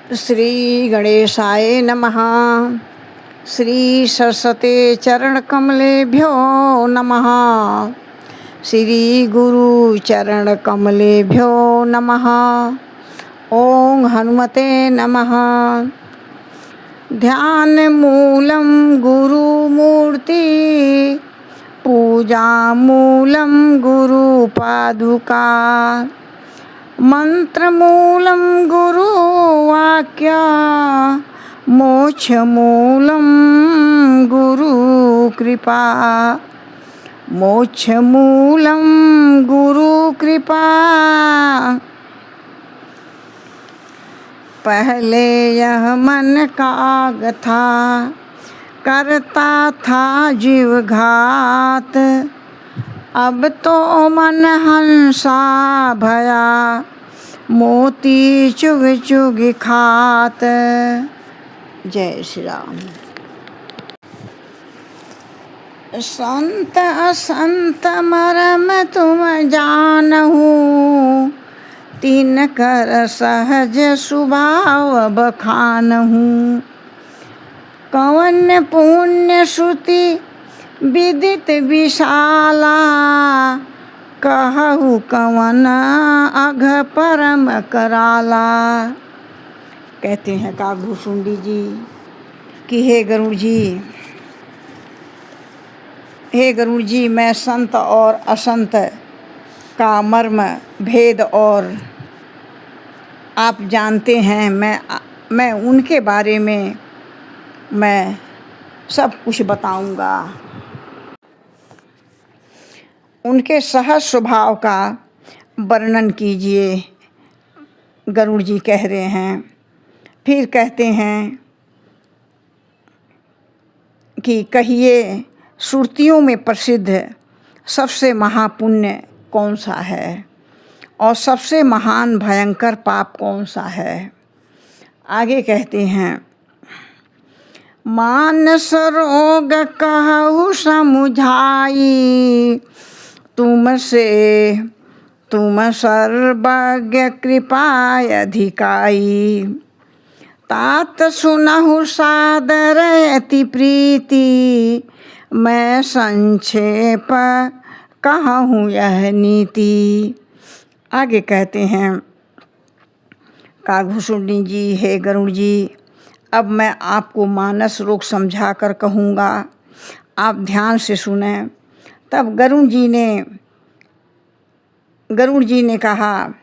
श्री गणेशाय नमः। श्री सरस्वते चरण कमलेभ्यो नमः। श्री गुरु चरण कमलेभ्यो नमः। ओम हनुमते नमः। ध्यान मूलम गुरु मूर्ति, पूजा मूलम गुरु पादुका, मंत्र मूलम गुरु वाक्य, मोक्ष मूलम गुरु कृपा। मोक्ष मूलम गुरु कृपा। पहले यह मन काग था, करता था जीव घात, अब तो मन हंसा भया, मोती चुग चुग खात। जय श्री राम। संत असंत मरम तुम जानहु, तीन कर सहज स्वभाव बखानहु। कवन पुण्य श्रुति विदित विशाला, कहु कवन अघ परम कराला। कहते हैं कागभूषुंडी जी कि हे गरुड़ जी, मैं संत और असंत का मर्म भेद और आप जानते हैं। मैं उनके बारे में मैं सब कुछ बताऊंगा। उनके सहज स्वभाव का वर्णन कीजिए, गरुड़ जी कह रहे हैं। फिर कहते हैं कि कहिए श्रुतियों में प्रसिद्ध सबसे महापुण्य कौन सा है और सबसे महान भयंकर पाप कौन सा है। आगे कहते हैं, मानस रोग कहु समुझाई, तुम सर्वज्ञ कृपाय अधिकाई। तात सुनहु सादर अति प्रीति, मैं संक्षेप कहूँ यह नीति। आगे कहते हैं कागभूषुंडी जी, हे गरुड़ जी, अब मैं आपको मानस रोग समझा कर कहूँगा, आप ध्यान से सुने। तब गरुड़ जी ने कहा,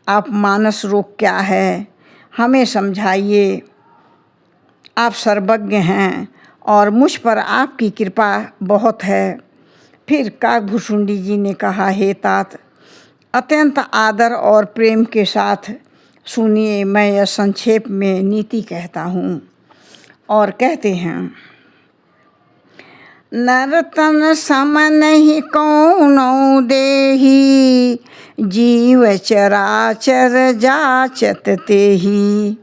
आप मानस रोग क्या है हमें समझाइए। आप सर्वज्ञ हैं और मुझ पर आपकी कृपा बहुत है। फिर कागभूषुंडी जी ने कहा, हे तात, अत्यंत आदर और प्रेम के साथ सुनिए, मैं यह संक्षेप में नीति कहता हूँ। और कहते हैं, नरतन सम नहीं कौनो देही, जीव चराचर जाचत तेही।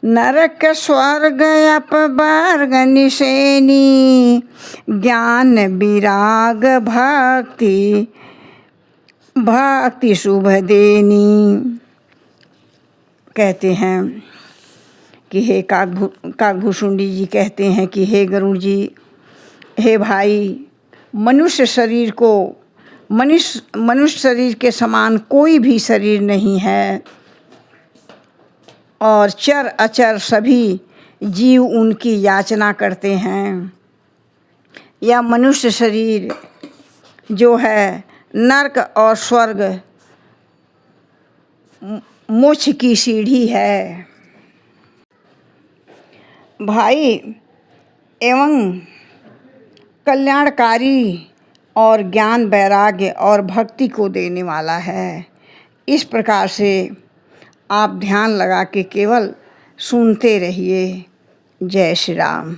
नरक स्वर्ग अपवर्ग निशेनी, ज्ञान विराग भक्ति शुभ देनी। कहते हैं कि हे कागभूषुंडी जी कहते हैं कि हे गरुड़ जी, हे भाई, मनुष्य शरीर के समान कोई भी शरीर नहीं है और चर अचर सभी जीव उनकी याचना करते हैं। यह मनुष्य शरीर जो है नरक और स्वर्ग मोक्ष की सीढ़ी है। भाई एवं कल्याणकारी और ज्ञान वैराग्य और भक्ति को देने वाला है। इस प्रकार से आप ध्यान लगा के केवल सुनते रहिए। जय श्री राम।